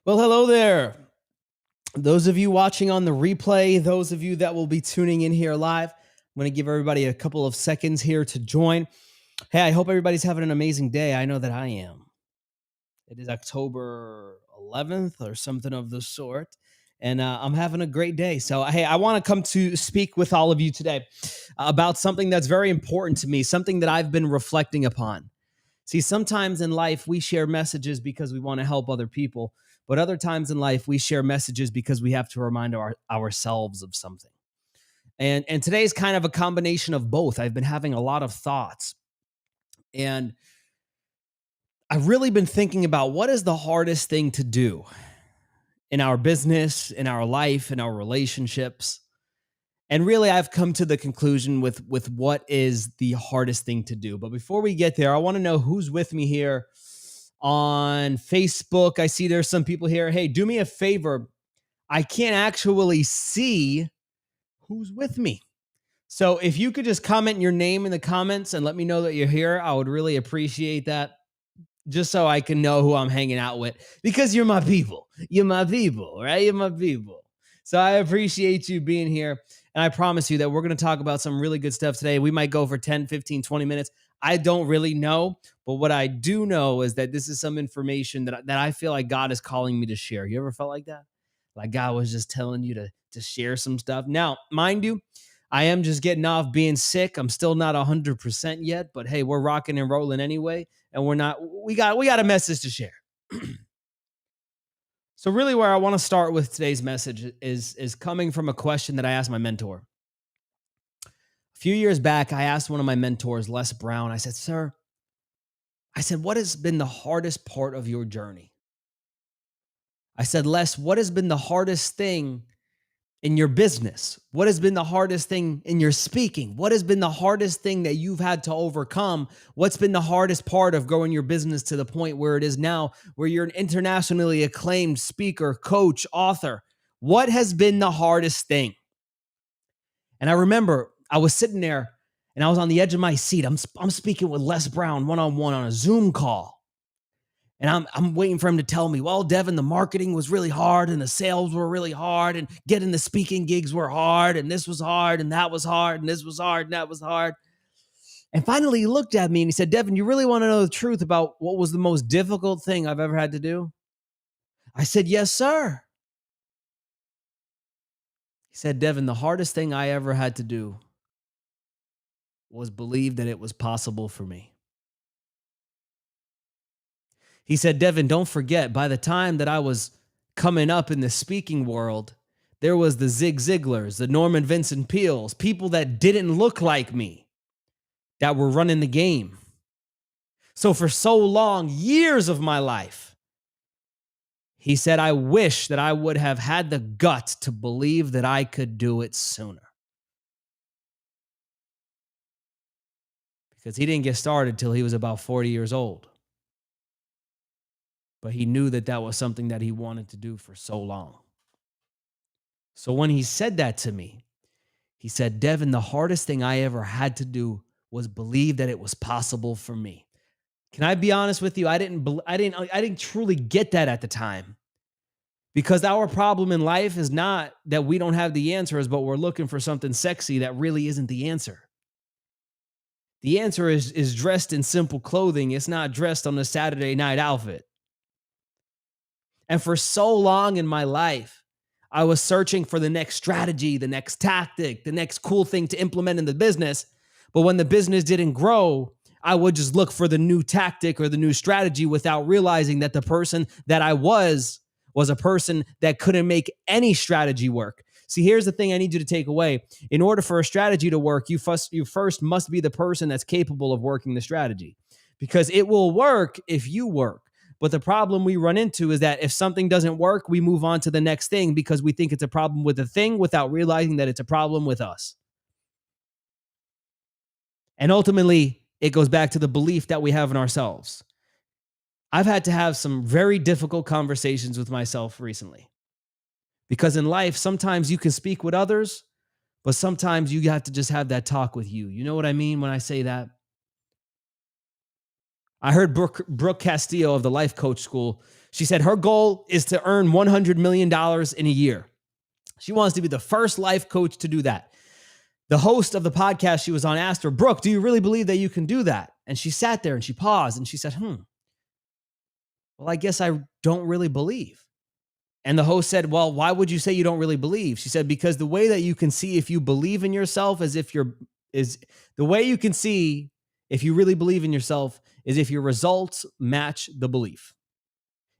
Well, hello there. Those of you watching on the replay, those of you that will be tuning in here live, I'm going to give everybody a couple of seconds here to join. Hey, I hope everybody's having an amazing day. I know that I am. It is October 11th or something of the sort, and I'm having a great day. So, hey, I want to come to speak with all of you today about something that's very important to me, something that I've been reflecting upon. See, sometimes in life we share messages because we want to help other people, but other times in life we share messages because we have to remind ourselves of something. And today is kind of a combination of both. I've been having a lot of thoughts, and I've really been thinking about what is the hardest thing to do in our business, in our life, in our relationships. And really, I've come to the conclusion with what is the hardest thing to do. But before we get there, I want to know who's with me here on Facebook. I see there's some people here. Hey, do me a favor. I can't actually see who's with me. So if you could just comment your name in the comments and let me know that you're here, I would really appreciate that. Just so I can know who I'm hanging out with, because you're my people. You're my people, right? You're my people. So I appreciate you being here. And I promise you that we're going to talk about some really good stuff today. We might go for 10, 15, 20 minutes. I don't really know. But what I do know is that this is some information that I feel like God is calling me to share. You ever felt like that? Like God was just telling you to share some stuff. Now, mind you, I am just getting off being sick. I'm still not 100% yet, but hey, we're rocking and rolling anyway, and we got a message to share. So really where I want to start with today's message is coming from a question that I asked my mentor. A few years back, I asked one of my mentors, Les Brown. I said, "Sir, what has been the hardest part of your journey?" I said, "Les, what has been the hardest thing in your business? What has been the hardest thing in your speaking? What has been the hardest thing that you've had to overcome? What's been the hardest part of growing your business to the point where it is now, where you're an internationally acclaimed speaker, coach, author? What has been the hardest thing?" And I remember I was sitting there and I was on the edge of my seat. I'm speaking with Les Brown one-on-one on a Zoom call. And I'm waiting for him to tell me, "Well, Devin, the marketing was really hard and the sales were really hard and getting the speaking gigs were hard and this was hard and that was hard and this was hard and that was hard." And finally he looked at me and he said, "Devin, you really want to know the truth about what was the most difficult thing I've ever had to do?" I said, "Yes, sir." He said, "Devin, the hardest thing I ever had to do was believe that it was possible for me." He said, "Devin, don't forget, by the time that I was coming up in the speaking world, there was the Zig Ziglars, the Norman Vincent Peales, people that didn't look like me that were running the game. So for so long, years of my life," he said, "I wish that I would have had the guts to believe that I could do it sooner." Because he didn't get started till he was about 40 years old. But he knew that that was something that he wanted to do for so long. So when he said that to me, he said, "Devin, the hardest thing I ever had to do was believe that it was possible for me." Can I be honest with you? I didn't truly get that at the time, because our problem in life is not that we don't have the answers, but we're looking for something sexy that really isn't the answer. The answer is dressed in simple clothing. It's not dressed on a Saturday night outfit. And for so long in my life, I was searching for the next strategy, the next tactic, the next cool thing to implement in the business. But when the business didn't grow, I would just look for the new tactic or the new strategy without realizing that the person that I was a person that couldn't make any strategy work. See, here's the thing I need you to take away. In order for a strategy to work, you first must be the person that's capable of working the strategy, because it will work if you work. But the problem we run into is that if something doesn't work, we move on to the next thing because we think it's a problem with the thing without realizing that it's a problem with us. And ultimately, it goes back to the belief that we have in ourselves. I've had to have some very difficult conversations with myself recently, because in life, sometimes you can speak with others, but sometimes you have to just have that talk with you. You know what I mean when I say that? I heard Brooke Castillo of the Life Coach School. She said her goal is to earn $100 million in a year. She wants to be the first life coach to do that. The host of the podcast she was on asked her, Brooke, do you really believe that you can do that? And she sat there and she paused and she said, well, I guess I don't really believe. And the host said, well, why would you say you don't really believe? She said, because the way that you can see if you believe in yourself is the way you can see if you really believe in yourself is if your results match the belief.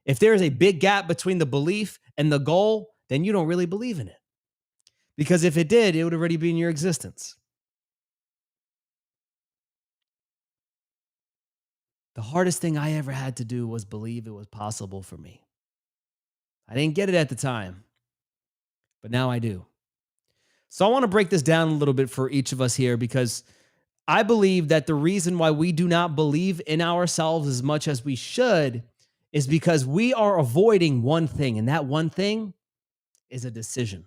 If there is a big gap between the belief and the goal, then you don't really believe in it. Because if it did, it would already be in your existence. The hardest thing I ever had to do was believe it was possible for me. I didn't get it at the time, but now I do. So I want to break this down a little bit for each of us here, because I believe that the reason why we do not believe in ourselves as much as we should is because we are avoiding one thing, and that one thing is a decision.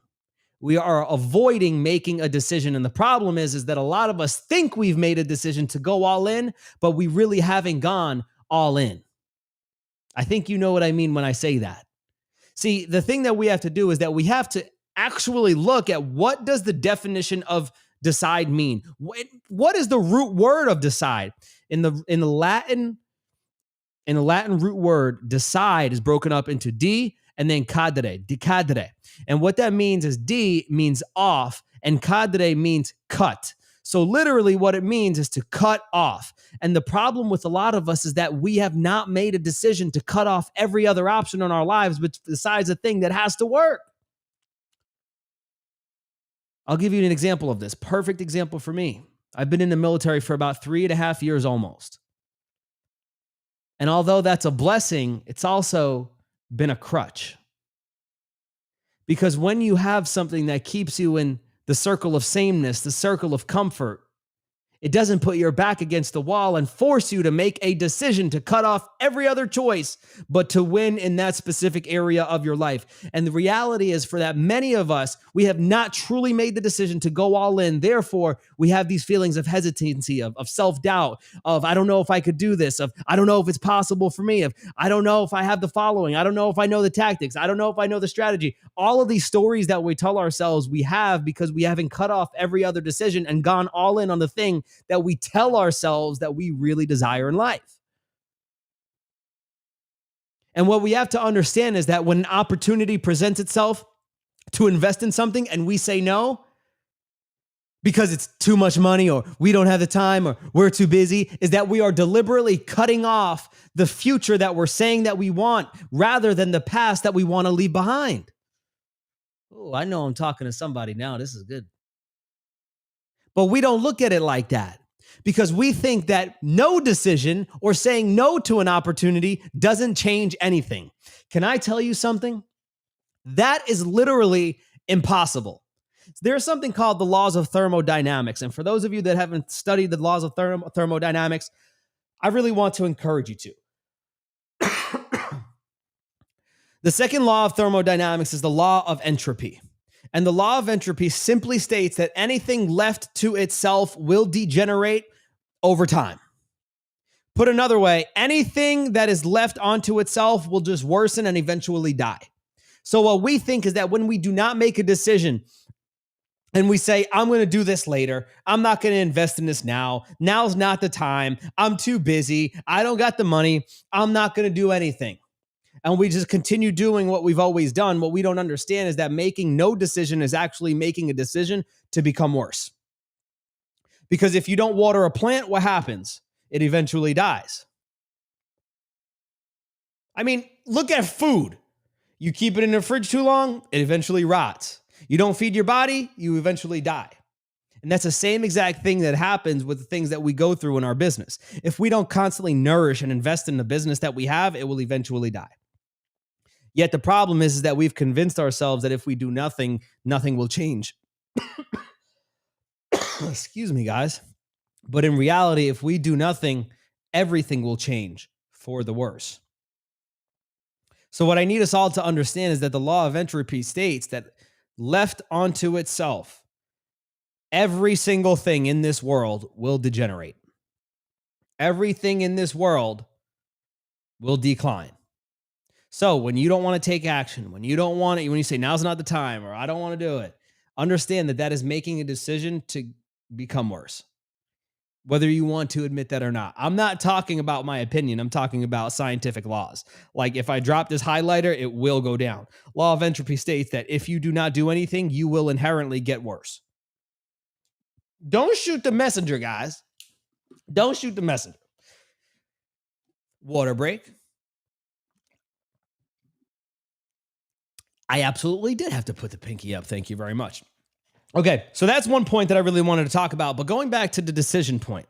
We are avoiding making a decision. And the problem is that a lot of us think we've made a decision to go all in, but we really haven't gone all in. I think you know what I mean when I say that. See, the thing that we have to do is that we have to actually look at what does the definition of decide mean? What is the root word of decide? In the Latin root word, decide is broken up into D and then decadere. And what that means is D means off and cadere means cut. So literally what it means is to cut off. And the problem with a lot of us is that we have not made a decision to cut off every other option in our lives, but besides the thing that has to work. I'll give you an example of this. Perfect example for me. I've been in the military for about 3.5 years almost. And although that's a blessing, it's also been a crutch. Because when you have something that keeps you in the circle of sameness, the circle of comfort, it doesn't put your back against the wall and force you to make a decision to cut off every other choice, but to win in that specific area of your life. And the reality is, for that many of us, we have not truly made the decision to go all in. Therefore, we have these feelings of hesitancy, of self-doubt, of I don't know if I could do this, of I don't know if it's possible for me, of I don't know if I have the following, I don't know if I know the tactics, I don't know if I know the strategy. All of these stories that we tell ourselves we have because we haven't cut off every other decision and gone all in on the thing that we tell ourselves that we really desire in life. And what we have to understand is that when an opportunity presents itself to invest in something and we say no because it's too much money or we don't have the time or we're too busy, is that we are deliberately cutting off the future that we're saying that we want rather than the past that we want to leave behind. Oh, I know I'm talking to somebody now. This is good. But we don't look at it like that because we think that no decision or saying no to an opportunity doesn't change anything. Can I tell you something? That is literally impossible. There's something called the laws of thermodynamics. And for those of you that haven't studied the laws of thermodynamics, I really want to encourage you to. The second law of thermodynamics is the law of entropy. And the law of entropy simply states that anything left to itself will degenerate over time. Put another way, anything that is left onto itself will just worsen and eventually die. So what we think is that when we do not make a decision and we say, I'm going to do this later, I'm not going to invest in this now, now's not the time, I'm too busy, I don't got the money, I'm not going to do anything. And we just continue doing what we've always done. What we don't understand is that making no decision is actually making a decision to become worse. Because if you don't water a plant, what happens? It eventually dies. I mean, look at food. You keep it in the fridge too long, it eventually rots. You don't feed your body, you eventually die. And that's the same exact thing that happens with the things that we go through in our business. If we don't constantly nourish and invest in the business that we have, it will eventually die. Yet the problem is that we've convinced ourselves that if we do nothing, nothing will change. Excuse me, guys. But in reality, if we do nothing, everything will change for the worse. So what I need us all to understand is that the law of entropy states that left onto itself, every single thing in this world will degenerate. everything in this world will decline. So when you don't want to take action, when you don't want it, when you say now's not the time or I don't want to do it, understand that that is making a decision to become worse, whether you want to admit that or not. I'm not talking about my opinion. I'm talking about scientific laws. Like if I drop this highlighter, it will go down. Law of entropy states that if you do not do anything, you will inherently get worse. Don't shoot the messenger, guys. Don't shoot the messenger. Water break. I absolutely did have to put the pinky up. Thank you very much. Okay, so that's one point that I really wanted to talk about. But going back to the decision point,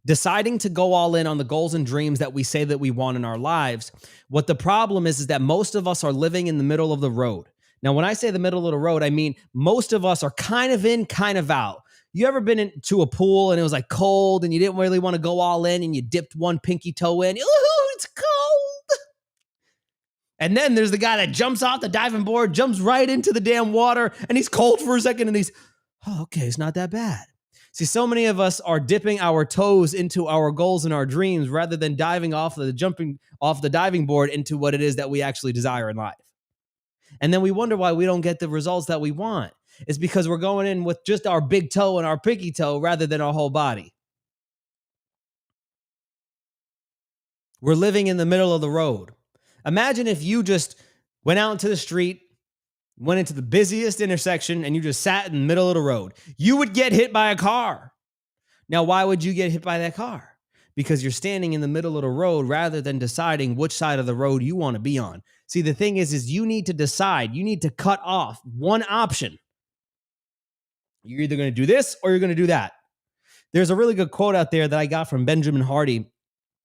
deciding to go all in on the goals and dreams that we say that we want in our lives, what the problem is that most of us are living in the middle of the road. Now, when I say the middle of the road, I mean most of us are kind of in, kind of out. You ever been into a pool and it was like cold and you didn't really want to go all in and you dipped one pinky toe in? Ooh, it's cold. And then there's the guy that jumps off the diving board, jumps right into the damn water, and he's cold for a second, and he's, oh, okay, it's not that bad. See, so many of us are dipping our toes into our goals and our dreams rather than jumping off the diving board into what it is that we actually desire in life. And then we wonder why we don't get the results that we want. It's because we're going in with just our big toe and our pinky toe rather than our whole body. We're living in the middle of the road. Imagine if you just went out into the street, went into the busiest intersection, and you just sat in the middle of the road. You would get hit by a car. Now, why would you get hit by that car? Because you're standing in the middle of the road rather than deciding which side of the road you want to be on. See, the thing is you need to decide. You need to cut off one option. You're either going to do this or you're going to do that. There's a really good quote out there that I got from Benjamin Hardy.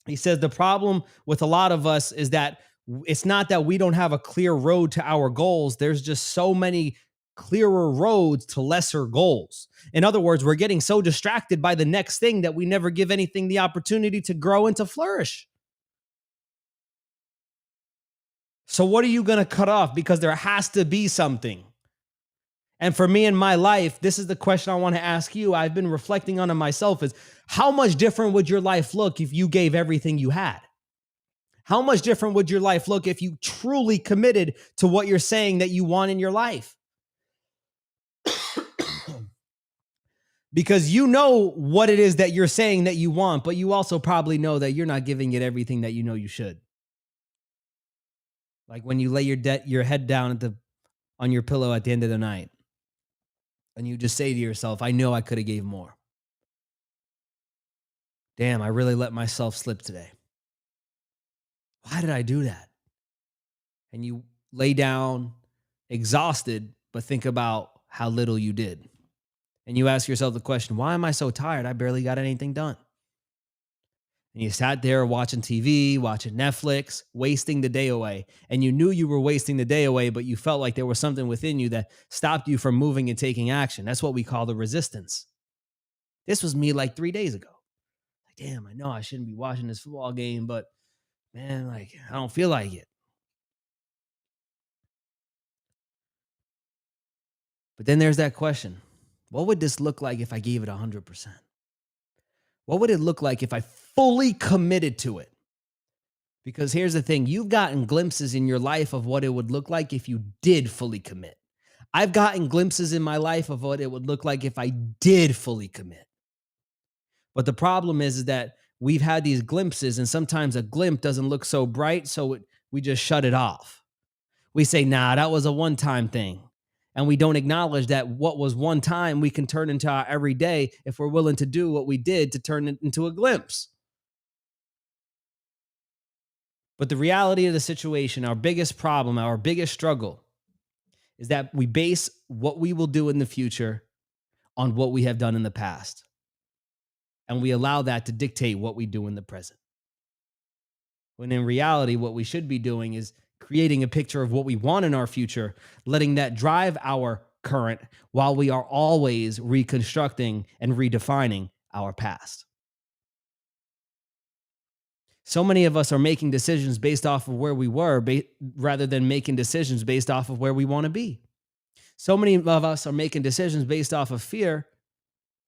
He says the problem with a lot of us is that it's not that we don't have a clear road to our goals. There's just so many clearer roads to lesser goals. In other words, we're getting so distracted by the next thing that we never give anything the opportunity to grow and to flourish. So what are you going to cut off? Because there has to be something. And for me in my life, this is the question I want to ask you. I've been reflecting on it myself is how much different would your life look if you gave everything you had? How much different would your life look if you truly committed to what you're saying that you want in your life? Because you know what it is that you're saying that you want, but you also probably know that you're not giving it everything that you know you should. Like when you lay your head down on your pillow at the end of the night and you just say to yourself, I know I could have gave more. Damn, I really let myself slip today. Why did I do that? And you lay down exhausted, but think about how little you did. And you ask yourself the question, why am I so tired? I barely got anything done. And you sat there watching TV, watching Netflix, wasting the day away. And you knew you were wasting the day away, but you felt like there was something within you that stopped you from moving and taking action. That's what we call the resistance. This was me like 3 days ago. Like, damn, I know I shouldn't be watching this football game, but man, like, I don't feel like it. But then there's that question. What would this look like if I gave it 100%? What would it look like if I fully committed to it? Because here's the thing. You've gotten glimpses in your life of what it would look like if you did fully commit. I've gotten glimpses in my life of what it would look like if I did fully commit. But the problem is that we've had these glimpses, and sometimes a glimpse doesn't look so bright, so we just shut it off. We say, nah, that was a one-time thing. And we don't acknowledge that what was one time we can turn into our everyday if we're willing to do what we did to turn it into a glimpse. But the reality of the situation, our biggest problem, our biggest struggle is that we base what we will do in the future on what we have done in the past. And we allow that to dictate what we do in the present. When in reality, what we should be doing is creating a picture of what we want in our future, letting that drive our current while we are always reconstructing and redefining our past. So many of us are making decisions based off of where we were rather than making decisions based off of where we want to be. So many of us are making decisions based off of fear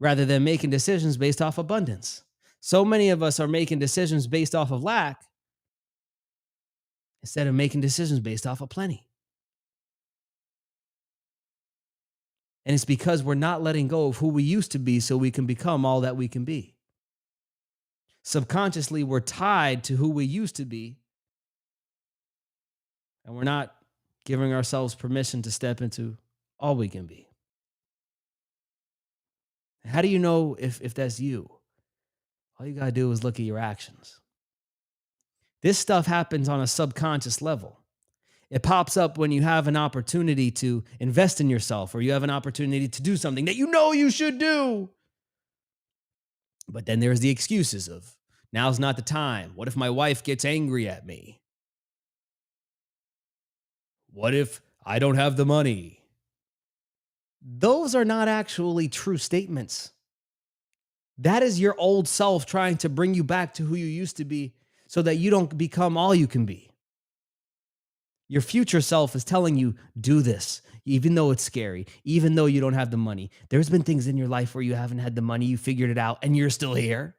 rather than making decisions based off abundance. So many of us are making decisions based off of lack instead of making decisions based off of plenty. And it's because we're not letting go of who we used to be so we can become all that we can be. Subconsciously, we're tied to who we used to be, and we're not giving ourselves permission to step into all we can be. How do you know if that's you? All you got to do is look at your actions. This stuff happens on a subconscious level. It pops up when you have an opportunity to invest in yourself or you have an opportunity to do something that you know you should do. But then there's the excuses of now's not the time. What if my wife gets angry at me? What if I don't have the money? Those are not actually true statements. That is your old self trying to bring you back to who you used to be so that you don't become all you can be. Your future self is telling you, do this, even though it's scary, even though you don't have the money. There's been things in your life where you haven't had the money, you figured it out, and you're still here.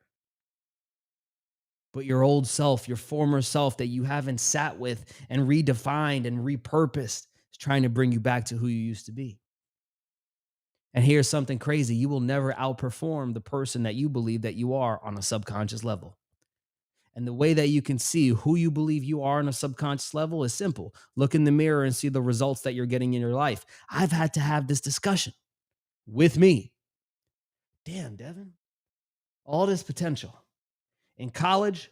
But your old self, your former self that you haven't sat with and redefined and repurposed is trying to bring you back to who you used to be. And here's something crazy. You will never outperform the person that you believe that you are on a subconscious level. And the way that you can see who you believe you are on a subconscious level is simple. Look in the mirror and see the results that you're getting in your life. I've had to have this discussion with me. Damn, Devin, all this potential. In college,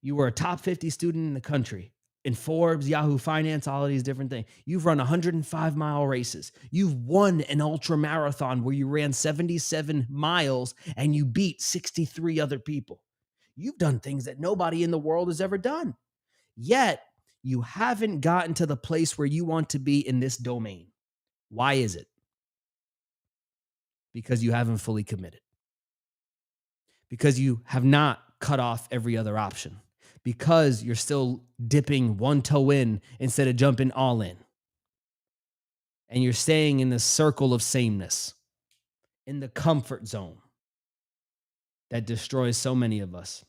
you were a top 50 student in the country. In Forbes, Yahoo Finance, all of these different things. You've run 105-mile races. You've won an ultra marathon where you ran 77 miles and you beat 63 other people. You've done things that nobody in the world has ever done. Yet, you haven't gotten to the place where you want to be in this domain. Why is it? Because you haven't fully committed. Because you have not cut off every other option. Because you're still dipping one toe in instead of jumping all in. And you're staying in the circle of sameness, in the comfort zone that destroys so many of us.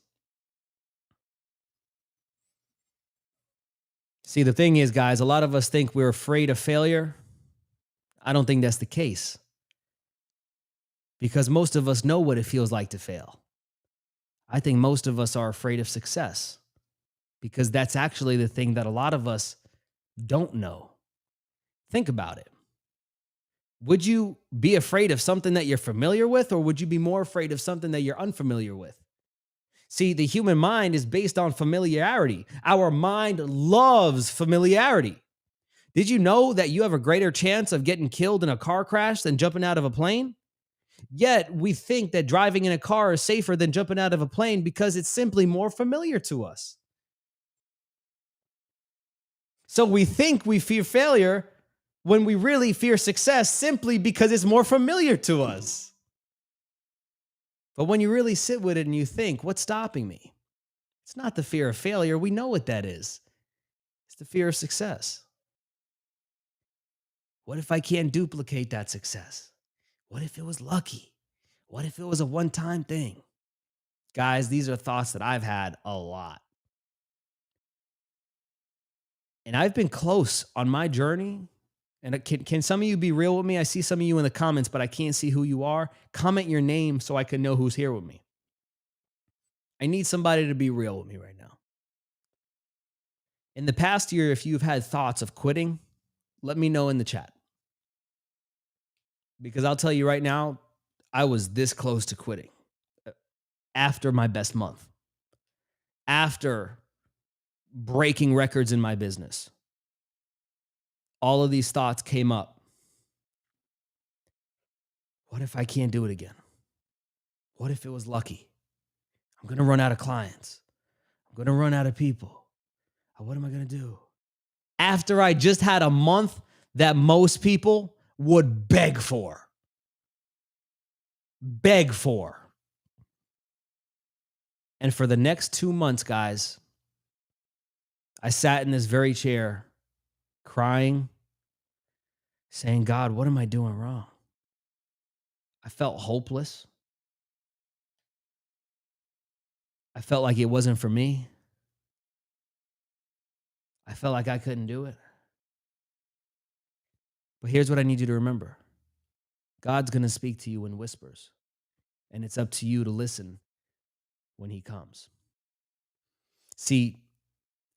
See, the thing is, guys, a lot of us think we're afraid of failure. I don't think that's the case. Because most of us know what it feels like to fail. I think most of us are afraid of success because that's actually the thing that a lot of us don't know. Think about it. Would you be afraid of something that you're familiar with, or would you be more afraid of something that you're unfamiliar with? See, the human mind is based on familiarity. Our mind loves familiarity. Did you know that you have a greater chance of getting killed in a car crash than jumping out of a plane? Yet we think that driving in a car is safer than jumping out of a plane because it's simply more familiar to us. So we think we fear failure when we really fear success simply because it's more familiar to us. But when you really sit with it and you think, what's stopping me? It's not the fear of failure. We know what that is. It's the fear of success. What if I can't duplicate that success? What if it was lucky? What if it was a one-time thing? Guys, these are thoughts that I've had a lot. And I've been close on my journey. And can some of you be real with me? I see some of you in the comments, but I can't see who you are. Comment your name so I can know who's here with me. I need somebody to be real with me right now. In the past year, if you've had thoughts of quitting, let me know in the chat. Because I'll tell you right now, I was this close to quitting after my best month, after breaking records in my business. All of these thoughts came up. What if I can't do it again? What if it was lucky? I'm going to run out of clients. I'm going to run out of people. What am I going to do? After I just had a month that most people would beg for. Beg for. And for the next 2 months, guys, I sat in this very chair crying, saying, God, what am I doing wrong? I felt hopeless. I felt like it wasn't for me. I felt like I couldn't do it. But here's what I need you to remember: God's going to speak to you in whispers, and it's up to you to listen when He comes. See,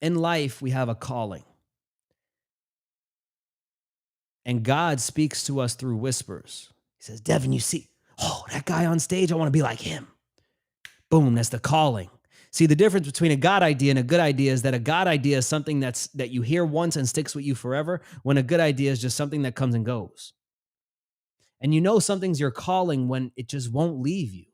in life, we have a calling, and God speaks to us through whispers. He says, Devin, you see, oh, that guy on stage, I want to be like him. Boom, that's the calling. See, the difference between a God idea and a good idea is that a God idea is something that you hear once and sticks with you forever, when a good idea is just something that comes and goes. And you know something's your calling when it just won't leave you.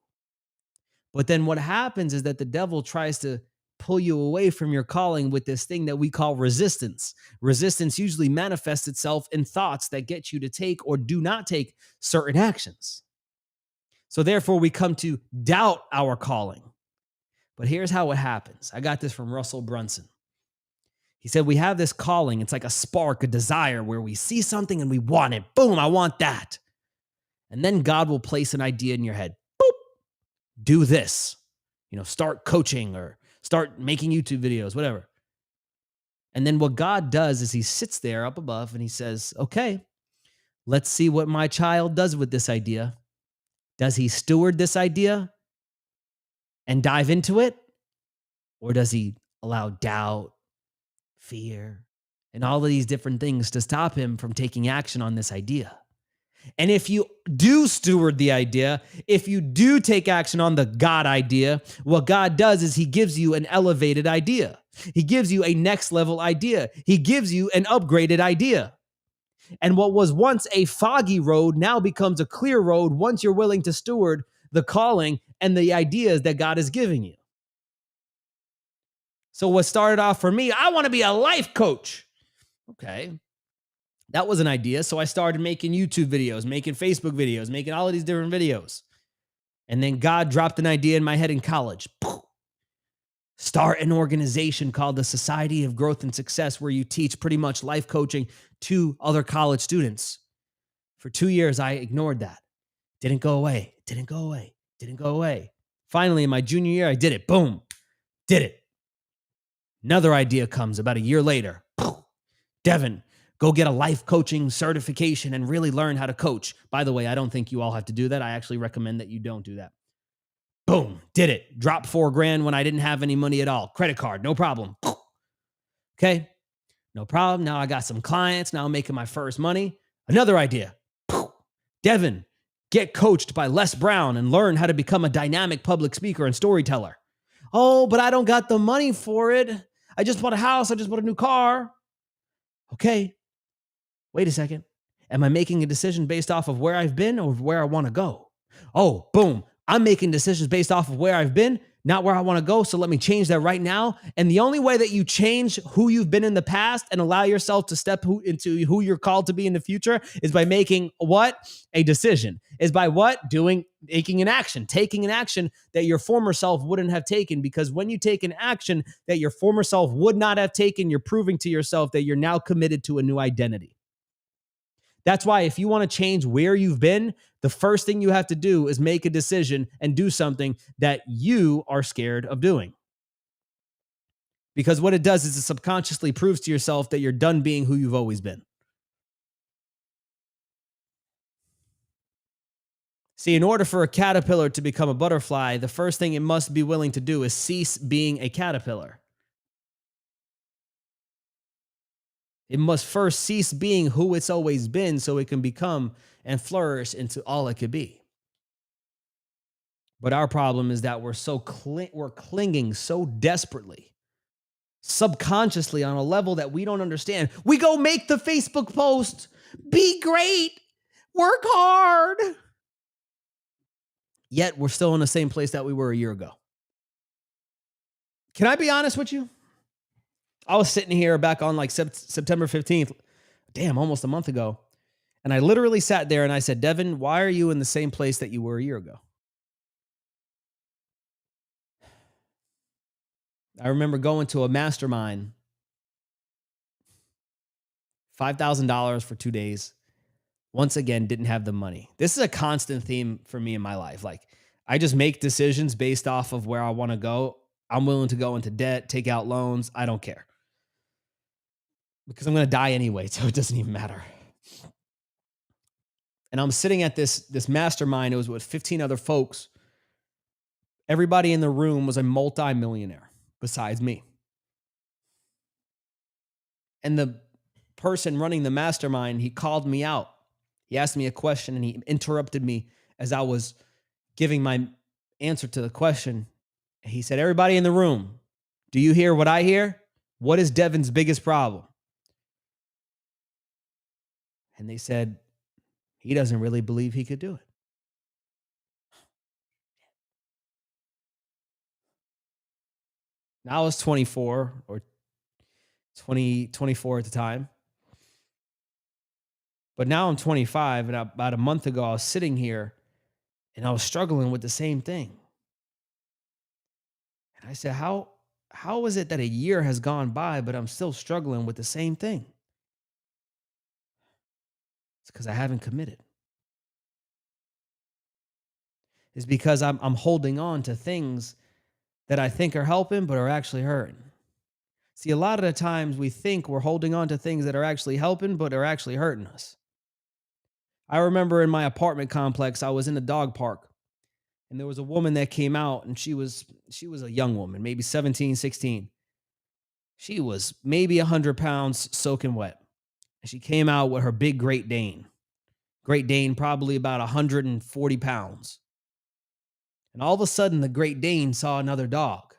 But then what happens is that the devil tries to pull you away from your calling with this thing that we call resistance. Resistance usually manifests itself in thoughts that get you to take or do not take certain actions. So therefore, we come to doubt our calling. But here's how it happens. I got this from Russell Brunson. He said, we have this calling. It's like a spark, a desire where we see something and we want it. Boom, I want that. And then God will place an idea in your head. Boop, do this. Start coaching or start making YouTube videos, whatever. And then what God does is He sits there up above and He says, okay, let's see what my child does with this idea. Does he steward this idea and dive into it? Or does he allow doubt, fear, and all of these different things to stop him from taking action on this idea? And if you do steward the idea, if you do take action on the God idea, what God does is He gives you an elevated idea. He gives you a next level idea. He gives you an upgraded idea. And what was once a foggy road now becomes a clear road once you're willing to steward the calling and the ideas that God is giving you. So what started off for me, I want to be a life coach. Okay. That was an idea. So I started making YouTube videos, making Facebook videos, making all of these different videos. And then God dropped an idea in my head in college. Start an organization called the Society of Growth and Success, where you teach pretty much life coaching to other college students. For 2 years, I ignored that. Didn't go away. Finally, in my junior year, I did it. Boom. Did it. Another idea comes about a year later. Devin, go get a life coaching certification and really learn how to coach. By the way, I don't think you all have to do that. I actually recommend that you don't do that. Boom, did it. Dropped $4,000 when I didn't have any money at all. Credit card, no problem. Okay, no problem. Now I got some clients. Now I'm making my first money. Another idea. Devin, get coached by Les Brown and learn how to become a dynamic public speaker and storyteller. Oh, but I don't got the money for it. I just bought a house. I just bought a new car. Okay, wait a second. Am I making a decision based off of where I've been or where I want to go? Oh, boom. I'm making decisions based off of where I've been, not where I want to go. So let me change that right now. And the only way that you change who you've been in the past and allow yourself to step into who you're called to be in the future is by making what? A decision. Is by what? Taking an action that your former self wouldn't have taken. Because when you take an action that your former self would not have taken, you're proving to yourself that you're now committed to a new identity. That's why if you want to change where you've been, the first thing you have to do is make a decision and do something that you are scared of doing. Because what it does is it subconsciously proves to yourself that you're done being who you've always been. See, in order for a caterpillar to become a butterfly, the first thing it must be willing to do is cease being a caterpillar. It must first cease being who it's always been so it can become and flourish into all it could be. But our problem is that we're clinging so desperately, subconsciously on a level that we don't understand. We go make the Facebook post, be great, work hard. Yet we're still in the same place that we were a year ago. Can I be honest with you? I was sitting here back on like September 15th, damn, almost a month ago. And I literally sat there and I said, Devin, why are you in the same place that you were a year ago? I remember going to a mastermind, $5,000 for 2 days. Once again, didn't have the money. This is a constant theme for me in my life. Like, I just make decisions based off of where I want to go I'm willing to go into debt, take out loans. I don't care because I'm going to die anyway. So it doesn't even matter. And I'm sitting at this mastermind. It was with 15 other folks. Everybody in the room was a multi-millionaire besides me. And the person running the mastermind, he called me out. He asked me a question and he interrupted me as I was giving my answer to the question. He said, everybody in the room, do you hear what I hear? What is Devin's biggest problem? And they said, he doesn't really believe he could do it. Now I was 24 or 24 at the time. But now I'm 25, and about a month ago, I was sitting here and I was struggling with the same thing. And I said, how is it that a year has gone by, but I'm still struggling with the same thing? It's because I haven't committed. It's because I'm holding on to things that I think are helping, but are actually hurting. See, a lot of the times we think we're holding on to things that are actually helping, but are actually hurting us. I remember in my apartment complex, I was in a dog park, and there was a woman that came out, and she was a young woman, maybe 17, 16. She was maybe 100 pounds soaking wet. And she came out with her big Great Dane. Great Dane, probably about 140 pounds. And all of a sudden, the Great Dane saw another dog.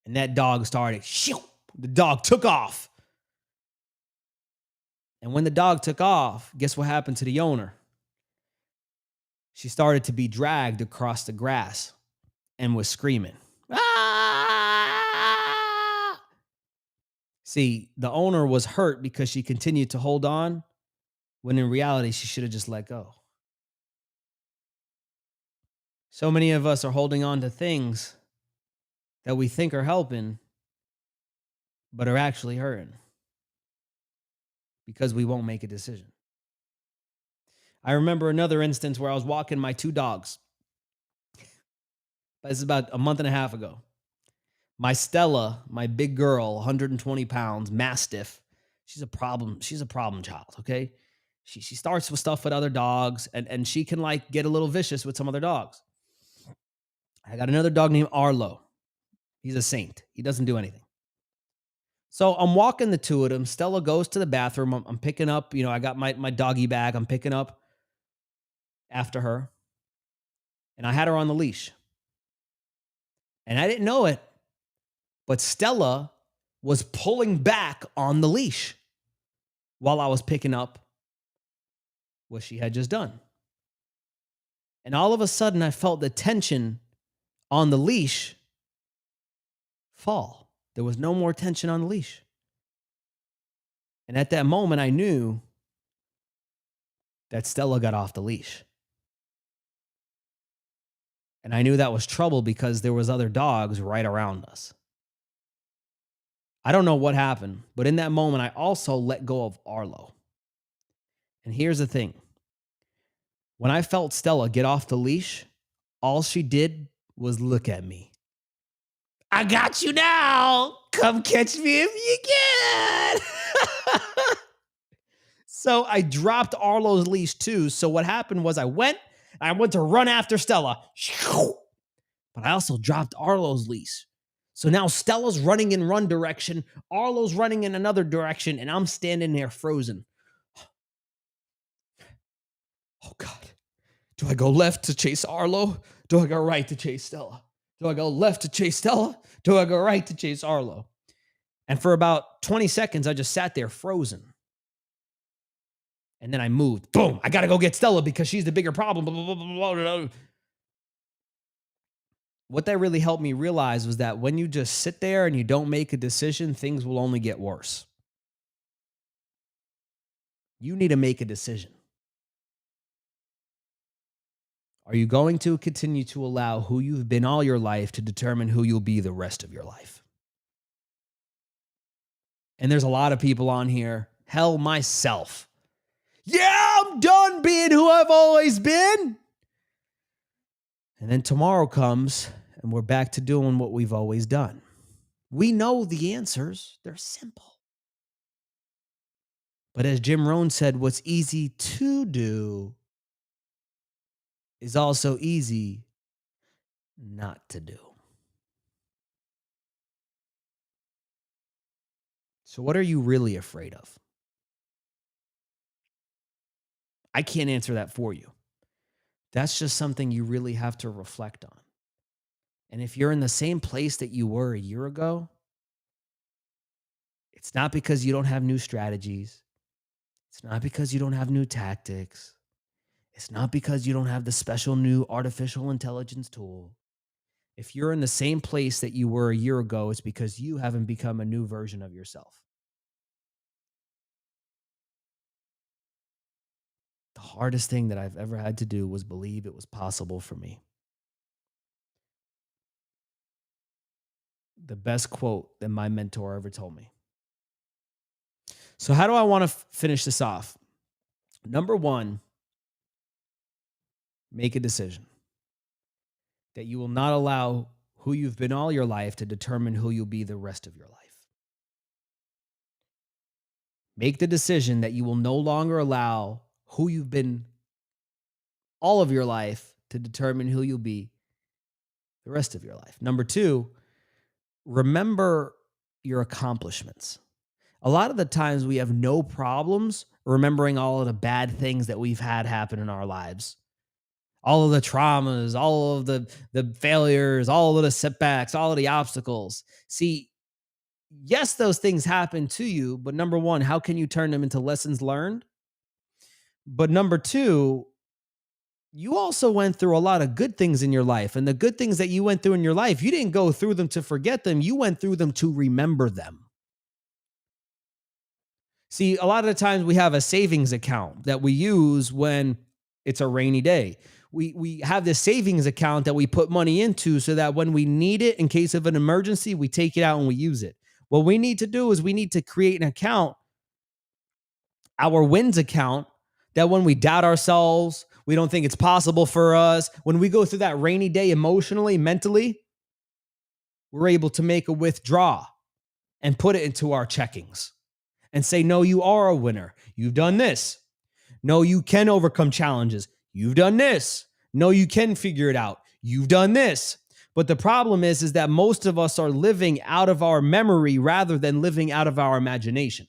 And that dog started, shoo, the dog took off. And when the dog took off, guess what happened to the owner? She started to be dragged across the grass and was screaming. Ah! See, the owner was hurt because she continued to hold on, when in reality, she should have just let go. So many of us are holding on to things that we think are helping, but are actually hurting because we won't make a decision. I remember another instance where I was walking my two dogs. This is about a month and a half ago. My Stella, my big girl, 120 pounds, Mastiff, she's a problem child, okay? She starts with stuff with other dogs, and she can like get a little vicious with some other dogs. I got another dog named Arlo. He's a saint. He doesn't do anything. So I'm walking the two of them. Stella goes to the bathroom. I'm picking up, I got my doggy bag. I'm picking up after her. And I had her on the leash. And I didn't know it, but Stella was pulling back on the leash while I was picking up what she had just done. And all of a sudden, I felt the tension on the leash fall. There was no more tension on the leash. And at that moment, I knew that Stella got off the leash. And I knew that was trouble because there was other dogs right around us. I don't know what happened, but in that moment, I also let go of Arlo. And here's the thing. When I felt Stella get off the leash, all she did was look at me. I got you now. Come catch me if you can. So I dropped Arlo's leash too. So what happened was I went to run after Stella. But I also dropped Arlo's leash. So now Stella's running in one direction, Arlo's running in another direction, and I'm standing there frozen. Oh God. Do I go left to chase Arlo? Do I go right to chase Stella? Do I go left to chase Stella? Do I go right to chase Arlo? And for about 20 seconds, I just sat there frozen. And then I moved. Boom. I got to go get Stella because she's the bigger problem. Blah, blah, blah, blah, blah. What that really helped me realize was that when you just sit there and you don't make a decision, things will only get worse. You need to make a decision. Are you going to continue to allow who you've been all your life to determine who you'll be the rest of your life? And there's a lot of people on here, hell, myself. Yeah, I'm done being who I've always been. And then tomorrow comes, and and we're back to doing what we've always done. We know the answers, they're simple. But as Jim Rohn said, what's easy to do is also easy not to do. So, what are you really afraid of? I can't answer that for you. That's just something you really have to reflect on. And if you're in the same place that you were a year ago, it's not because you don't have new strategies. It's not because you don't have new tactics. It's not because you don't have the special new artificial intelligence tool. If you're in the same place that you were a year ago, it's because you haven't become a new version of yourself. The hardest thing that I've ever had to do was believe it was possible for me. The best quote that my mentor ever told me. So, how do I want to finish this off? Number one, make a decision that you will not allow who you've been all your life to determine who you'll be the rest of your life. Make the decision that you will no longer allow who you've been all of your life to determine who you'll be the rest of your life. Number two, remember your accomplishments. A lot of the times we have no problems remembering all of the bad things that we've had happen in our lives. All of the traumas, all of the failures, all of the setbacks, all of the obstacles. See, yes, those things happen to you, but number one, how can you turn them into lessons learned? But number two, you also went through a lot of good things in your life. And the good things that you went through in your life, you didn't go through them to forget them. You went through them to remember them. See, a lot of the times we have a savings account that we use when it's a rainy day. We have this savings account that we put money into so that when we need it in case of an emergency, we take it out and we use it. What we need to do is we need to create an account, our wins account, that when we doubt ourselves, we don't think it's possible for us, when we go through that rainy day emotionally, mentally, we're able to make a withdraw and put it into our checkings and say, no, you are a winner. You've done this. No, you can overcome challenges. You've done this. No, you can figure it out. You've done this. But the problem is that most of us are living out of our memory rather than living out of our imagination.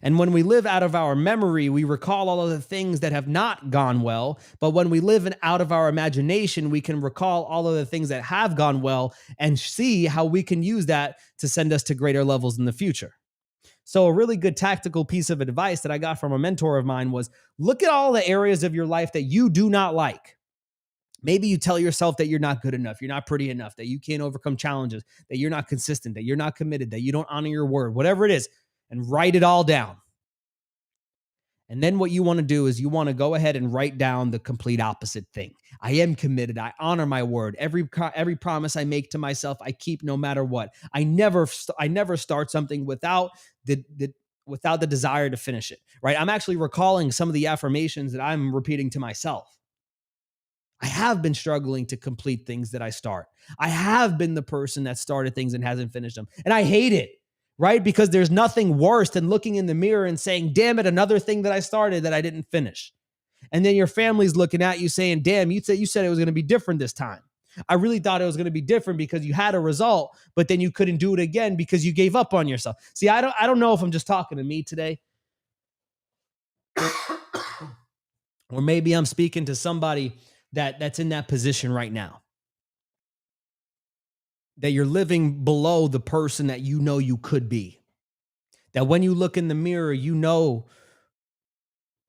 And when we live out of our memory, we recall all of the things that have not gone well. But when we live out of our imagination, we can recall all of the things that have gone well and see how we can use that to send us to greater levels in the future. So, a really good tactical piece of advice that I got from a mentor of mine was look at all the areas of your life that you do not like. Maybe you tell yourself that you're not good enough, you're not pretty enough, that you can't overcome challenges, that you're not consistent, that you're not committed, that you don't honor your word, whatever it is, and write it all down. And then what you want to do is you want to go ahead and write down the complete opposite thing. I am committed. I honor my word. Every promise I make to myself, I keep no matter what. I never start something without the desire to finish it. Right? I'm actually recalling some of the affirmations that I'm repeating to myself. I have been struggling to complete things that I start. I have been the person that started things and hasn't finished them. And I hate it, right? Because there's nothing worse than looking in the mirror and saying, damn it, another thing that I started that I didn't finish. And then your family's looking at you saying, damn, you said it was going to be different this time. I really thought it was going to be different because you had a result, but then you couldn't do it again because you gave up on yourself. See, I don't know if I'm just talking to me today. Or maybe I'm speaking to somebody that's in that position right now. That you're living below the person that you know you could be. That when you look in the mirror, you know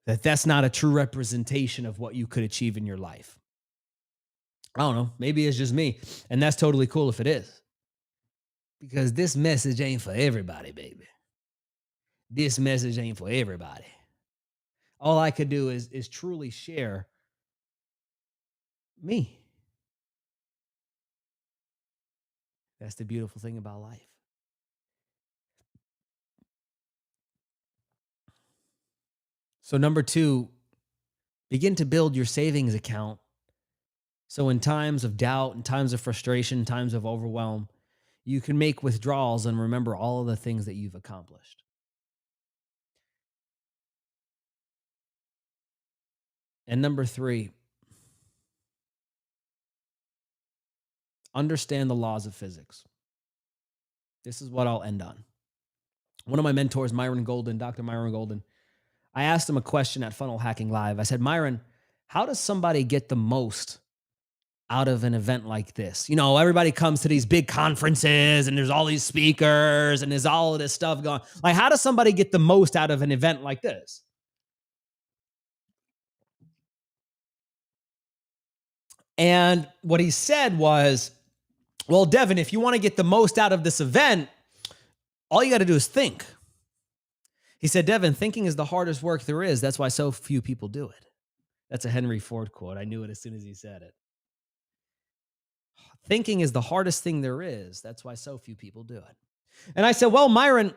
that that's not a true representation of what you could achieve in your life. I don't know. Maybe it's just me. And that's totally cool if it is. Because this message ain't for everybody, baby. This message ain't for everybody. All I could do is truly share me. That's the beautiful thing about life. So, number two, begin to build your savings account So, in times of doubt, in times of frustration, times of overwhelm, you can make withdrawals and remember all of the things that you've accomplished. And number three, understand the laws of physics. This is what I'll end on. One of my mentors, Myron Golden, Dr. Myron Golden, I asked him a question at Funnel Hacking Live. I said, Myron, how does somebody get the most out of an event like this? You know, everybody comes to these big conferences and there's all these speakers and there's all of this stuff going. Like, how does somebody get the most out of an event like this? And what he said was, well, Devin, if you want to get the most out of this event, all you got to do is think. He said, Devin, thinking is the hardest work there is. That's why so few people do it. That's a Henry Ford quote. I knew it as soon as he said it. Thinking is the hardest thing there is. That's why so few people do it. And I said, well, Myron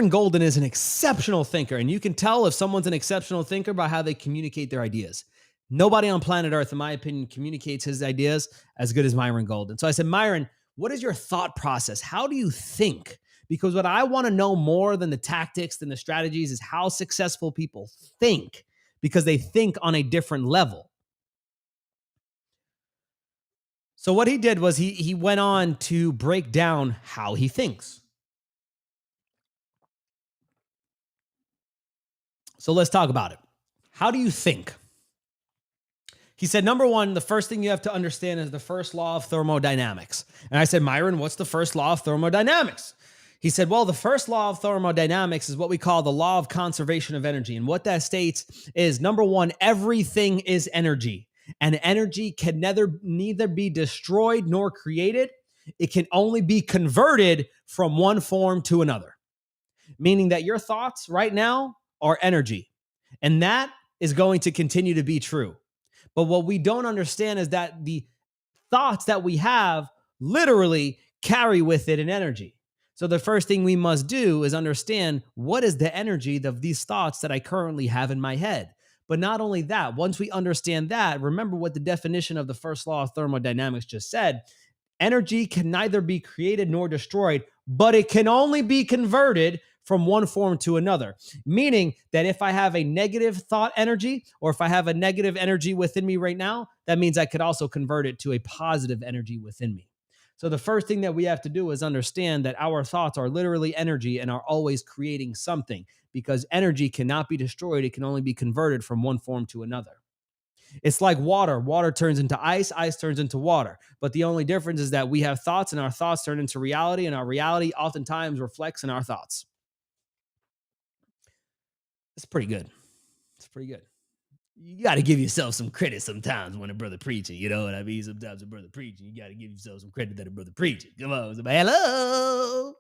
Golden is an exceptional thinker. And you can tell if someone's an exceptional thinker by how they communicate their ideas. Nobody on planet Earth, in my opinion, communicates his ideas as good as Myron Golden. So I said, Myron, what is your thought process? How do you think? Because what I want to know more than the tactics, than the strategies, is how successful people think, because they think on a different level. So what he did was he went on to break down how he thinks. So let's talk about it. How do you think? He said, number one, the first thing you have to understand is the first law of thermodynamics. And I said, Myron, what's the first law of thermodynamics? He said, well, the first law of thermodynamics is what we call the law of conservation of energy. And what that states is, number one, everything is energy. And energy can neither be destroyed nor created. It can only be converted from one form to another. Meaning that your thoughts right now are energy. And that is going to continue to be true. But what we don't understand is that the thoughts that we have literally carry with it an energy. So the first thing we must do is understand, what is the energy of these thoughts that I currently have in my head? But not only that, once we understand that, remember what the definition of the first law of thermodynamics just said. Energy can neither be created nor destroyed, but it can only be converted from one form to another. Meaning that if I have a negative thought energy, or if I have a negative energy within me right now, that means I could also convert it to a positive energy within me. So the first thing that we have to do is understand that our thoughts are literally energy and are always creating something, because energy cannot be destroyed. It can only be converted from one form to another. It's like water. Water turns into ice, ice turns into water. But the only difference is that we have thoughts, and our thoughts turn into reality, and our reality oftentimes reflects in our thoughts. It's pretty good. It's pretty good. You got to give yourself some credit sometimes when a brother preaching. You know what I mean? Sometimes a brother preaching, you got to give yourself some credit that a brother preaching. Come on, somebody. Hello.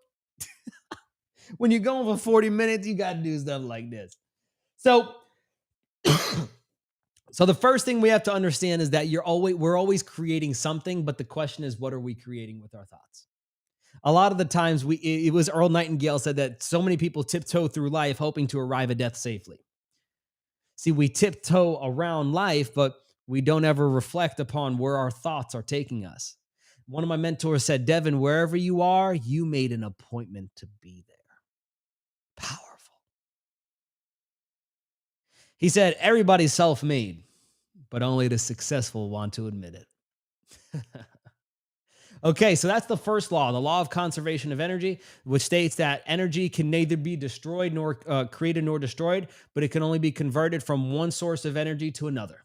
When you're going for 40 minutes, you got to do stuff like this. So, so the first thing we have to understand is that we're always creating something, but the question is, what are we creating with our thoughts? A lot of the times, it was Earl Nightingale said that so many people tiptoe through life hoping to arrive at death safely. See, we tiptoe around life, but we don't ever reflect upon where our thoughts are taking us. One of my mentors said, Devin, wherever you are, you made an appointment to be there. Powerful. He said, everybody's self-made, but only the successful want to admit it. Okay, so that's the first law, the law of conservation of energy, which states that energy can neither be destroyed nor created nor destroyed, but it can only be converted from one source of energy to another.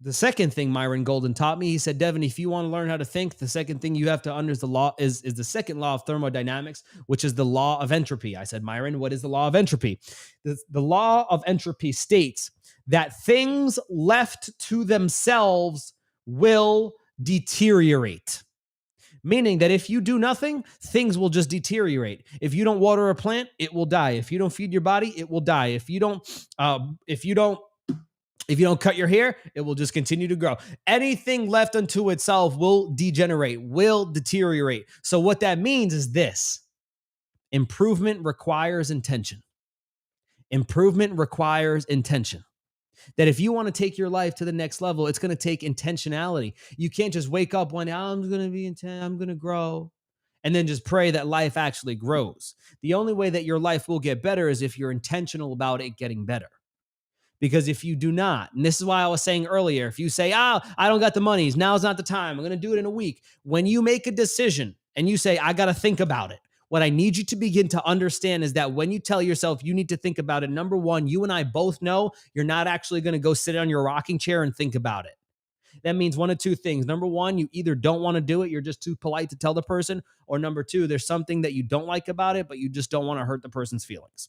The second thing Myron Golden taught me, he said, Devin, if you want to learn how to think, the second thing you have to understand is the second law of thermodynamics, which is the law of entropy. I said, Myron, what is the law of entropy? The law of entropy states that things left to themselves will deteriorate. Meaning that if you do nothing, things will just deteriorate. If you don't water a plant, it will die. If you don't feed your body, it will die. If you don't cut your hair, it will just continue to grow. Anything left unto itself will degenerate, will deteriorate. So what that means is this: improvement requires intention. Improvement requires intention. That if you want to take your life to the next level, it's going to take intentionality. You can't just wake up one day, I'm going to be intent, I'm going to grow, and then just pray that life actually grows. The only way that your life will get better is if you're intentional about it getting better. Because if you do not, and this is why I was saying earlier, if you say, I don't got the monies, now's not the time, I'm going to do it in a week. When you make a decision and you say, I got to think about it, what I need you to begin to understand is that when you tell yourself you need to think about it, number one, you and I both know you're not actually going to go sit on your rocking chair and think about it. That means one of two things. Number one, you either don't want to do it, you're just too polite to tell the person, or number two, there's something that you don't like about it, but you just don't want to hurt the person's feelings.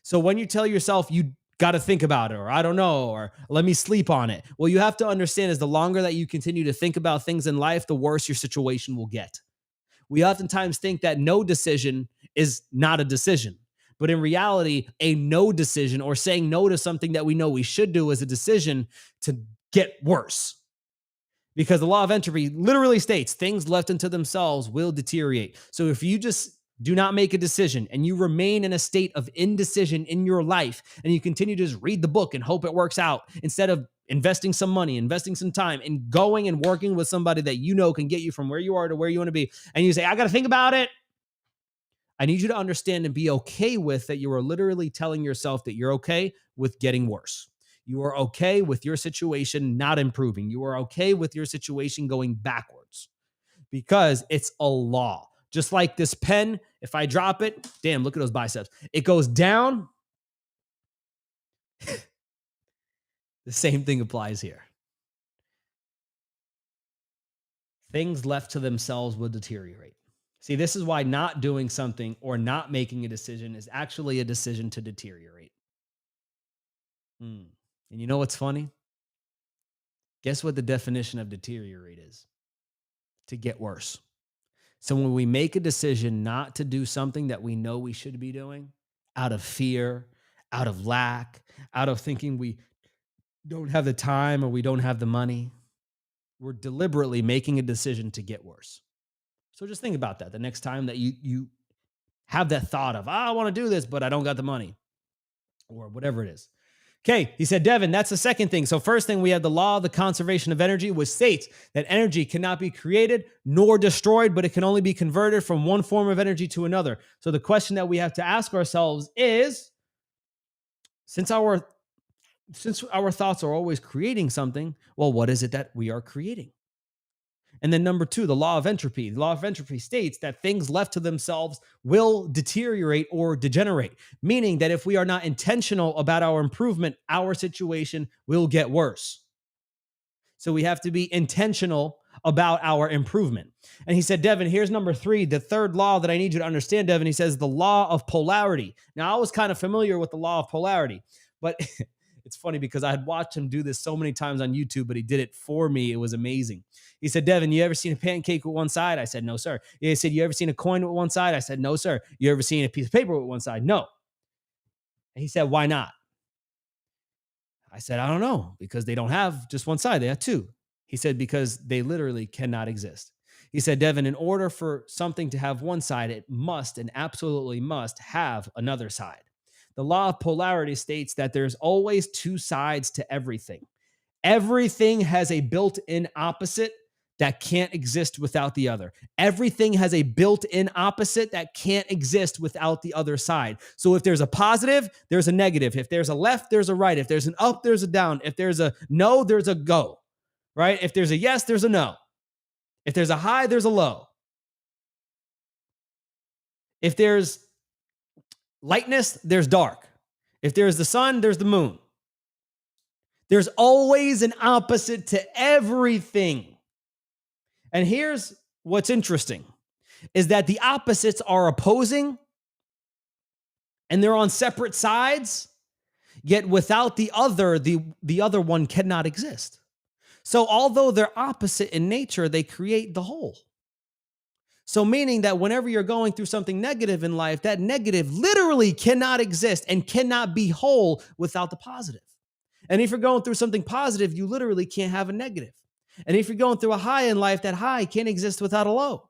So when you tell yourself you got to think about it, or I don't know, or let me sleep on it, what you have to understand is the longer that you continue to think about things in life, the worse your situation will get. We oftentimes think that no decision is not a decision. But in reality, a no decision or saying no to something that we know we should do is a decision to get worse. Because the law of entropy literally states things left unto themselves will deteriorate. So if you just do not make a decision and you remain in a state of indecision in your life and you continue to just read the book and hope it works out instead of investing some money, investing some time, and going and working with somebody that you know can get you from where you are to where you want to be, and you say, I got to think about it. I need you to understand and be okay with that you are literally telling yourself that you're okay with getting worse. You are okay with your situation not improving. You are okay with your situation going backwards because it's a law. Just like this pen, if I drop it, damn, look at those biceps. It goes down. The same thing applies here. Things left to themselves will deteriorate. See, this is why not doing something or not making a decision is actually a decision to deteriorate. And you know what's funny? Guess what the definition of deteriorate is? To get worse. So when we make a decision not to do something that we know we should be doing out of fear, out of lack, out of thinking we don't have the time or we don't have the money, we're deliberately making a decision to get worse. So just think about that the next time that you have that thought of, I want to do this, but I don't got the money or whatever it is. Okay, he said, Devin, that's the second thing. So first thing, we have the law of the conservation of energy, which states that energy cannot be created nor destroyed, but it can only be converted from one form of energy to another. So the question that we have to ask ourselves is, since our thoughts are always creating something, well, what is it that we are creating? And then number two, the law of entropy. The law of entropy states that things left to themselves will deteriorate or degenerate, meaning that if we are not intentional about our improvement, our situation will get worse. So we have to be intentional about our improvement. And he said, Devin, here's number three, the third law that I need you to understand, Devin. He says the law of polarity. Now, I was kind of familiar with the law of polarity, but it's funny because I had watched him do this so many times on YouTube, but he did it for me. It was amazing. He said, Devin, you ever seen a pancake with one side? I said, no, sir. He said, you ever seen a coin with one side? I said, no, sir. You ever seen a piece of paper with one side? No. And he said, why not? I said, I don't know, because they don't have just one side. They have two. He said, because they literally cannot exist. He said, Devin, in order for something to have one side, it must and absolutely must have another side. The law of polarity states that there's always two sides to everything. Everything has a built-in opposite that can't exist without the other. Everything has a built-in opposite that can't exist without the other side. So if there's a positive, there's a negative. If there's a left, there's a right. If there's an up, there's a down. If there's a no, there's a go, right? If there's a yes, there's a no. If there's a high, there's a low. If there's lightness, there's dark. If there's the sun, there's the moon. There's always an opposite to everything. And here's what's interesting is that the opposites are opposing and they're on separate sides, yet without the other, the other one cannot exist. So although they're opposite in nature, they create the whole. So meaning that whenever you're going through something negative in life, that negative literally cannot exist and cannot be whole without the positive. And if you're going through something positive, you literally can't have a negative. And if you're going through a high in life, that high can't exist without a low.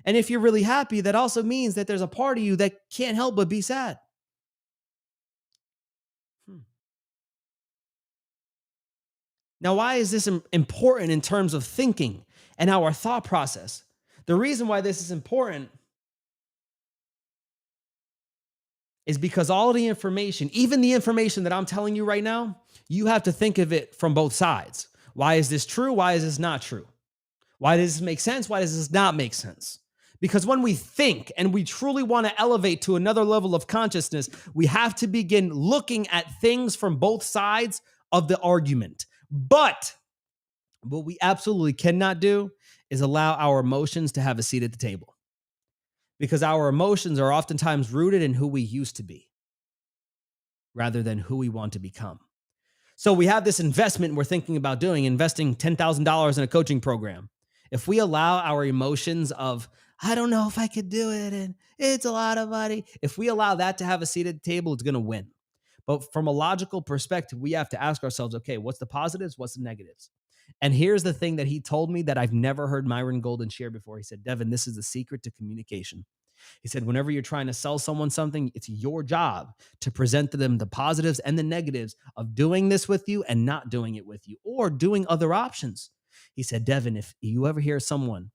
And if you're really happy, that also means that there's a part of you that can't help but be sad. Now, why is this important in terms of thinking and our thought process? The reason why this is important is because all the information, even the information that I'm telling you right now, you have to think of it from both sides. Why is this true? Why is this not true? Why does this make sense? Why does this not make sense? Because when we think and we truly want to elevate to another level of consciousness, we have to begin looking at things from both sides of the argument. But what we absolutely cannot do is allow our emotions to have a seat at the table, because our emotions are oftentimes rooted in who we used to be rather than who we want to become. So we have this investment we're thinking about doing, investing $10,000 in a coaching program. If we allow our emotions of, I don't know if I could do it, and it's a lot of money, if we allow that to have a seat at the table, it's going to win. But from a logical perspective, we have to ask ourselves, okay, what's the positives? What's the negatives? And here's the thing that he told me that I've never heard Myron Golden share before. He said, Devin, this is the secret to communication. He said, whenever you're trying to sell someone something, it's your job to present to them the positives and the negatives of doing this with you and not doing it with you, or doing other options. He said, Devin, if you ever hear someone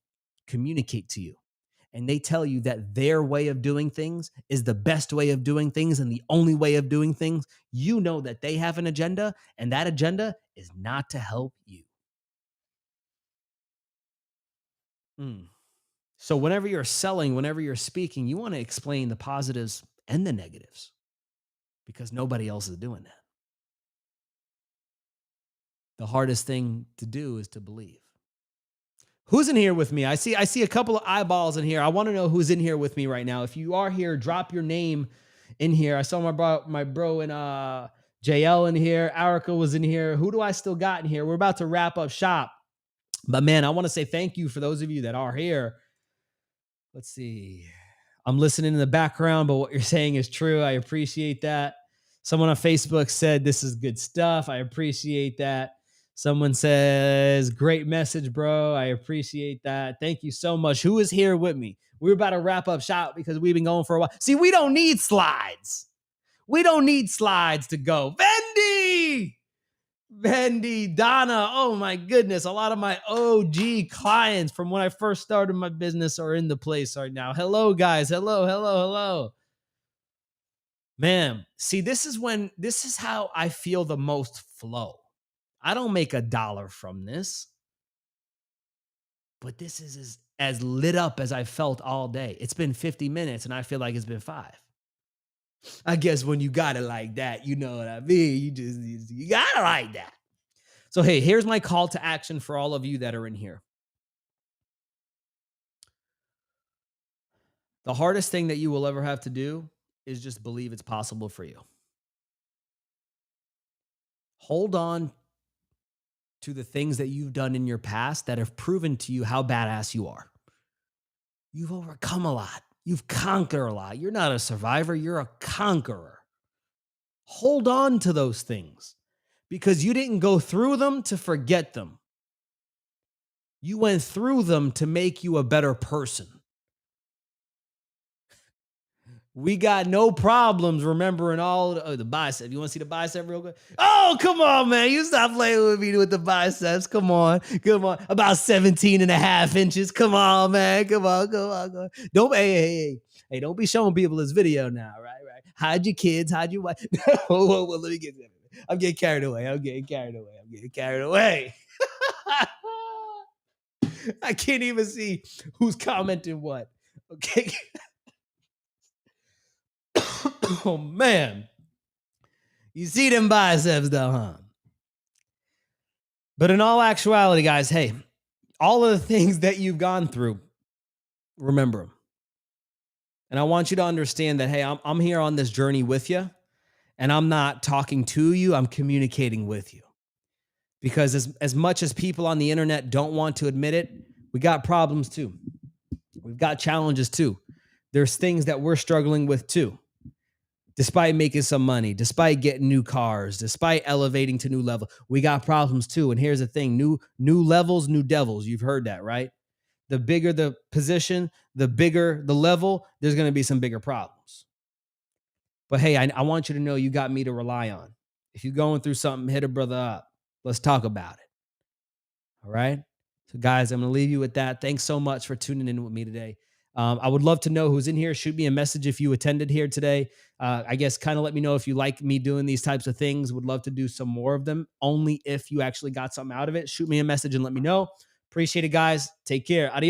communicate to you and they tell you that their way of doing things is the best way of doing things and the only way of doing things, you know that they have an agenda, and that agenda is not to help you. Mm. So whenever you're selling, whenever you're speaking, you want to explain the positives and the negatives, because nobody else is doing that. The hardest thing to do is to believe. Who's in here with me? I see a couple of eyeballs in here. I want to know who's in here with me right now. If you are here, drop your name in here. I saw my bro and JL in here. Erica was in here. Who do I still got in here? We're about to wrap up shop. But man, I want to say thank you for those of you that are here. Let's see. I'm listening in the background, but what you're saying is true. I appreciate that. Someone on Facebook said this is good stuff. I appreciate that. Someone says, great message, bro. I appreciate that. Thank you so much. Who is here with me? We're about to wrap up shop because we've been going for a while. See, we don't need slides. We don't need slides to go. Vendy, Donna, oh my goodness. A lot of my OG clients from when I first started my business are in the place right now. Hello, guys. Hello. Man, see, this is how I feel the most flow. I don't make $1 from this, but this is as lit up as I felt all day. It's been 50 minutes and I feel like it's been 5. I guess when you got it like that, you know what I mean? You got it like that. So, hey, here's my call to action for all of you that are in here. The hardest thing that you will ever have to do is just believe it's possible for you. Hold on to the things that you've done in your past that have proven to you how badass you are. You've overcome a lot. You've conquered a lot. You're not a survivor. You're a conqueror. Hold on to those things, because you didn't go through them to forget them. You went through them to make you a better person. We got no problems remembering all the bicep. You want to see the bicep real quick? Oh, come on, man. You stop playing with me with the biceps. Come on. About 17 and a half inches. Come on, man. Come on. Don't, hey, don't be showing people this video now, right? Hide your kids, hide your wife. Whoa, let me get that. I'm getting carried away. I can't even see who's commenting what. Okay. Oh, man. You see them biceps though, huh? But in all actuality, guys, hey, all of the things that you've gone through, remember them. And I want you to understand that, hey, I'm here on this journey with you, and I'm not talking to you, I'm communicating with you. Because as much as people on the internet don't want to admit it, we got problems too. We've got challenges too. There's things that we're struggling with too. Despite making some money, despite getting new cars, despite elevating to new level, we got problems too. And here's the thing, new levels, new devils. You've heard that, right? The bigger the position, the bigger the level, there's going to be some bigger problems. But hey, I want you to know you got me to rely on. If you're going through something, hit a brother up. Let's talk about it. All right. So, guys, I'm going to leave you with that. Thanks so much for tuning in with me today. I would love to know who's in here. Shoot me a message if you attended here today. I guess kind of let me know if you like me doing these types of things. Would love to do some more of them, only if you actually got something out of it. Shoot me a message and let me know. Appreciate it, guys. Take care. Adios.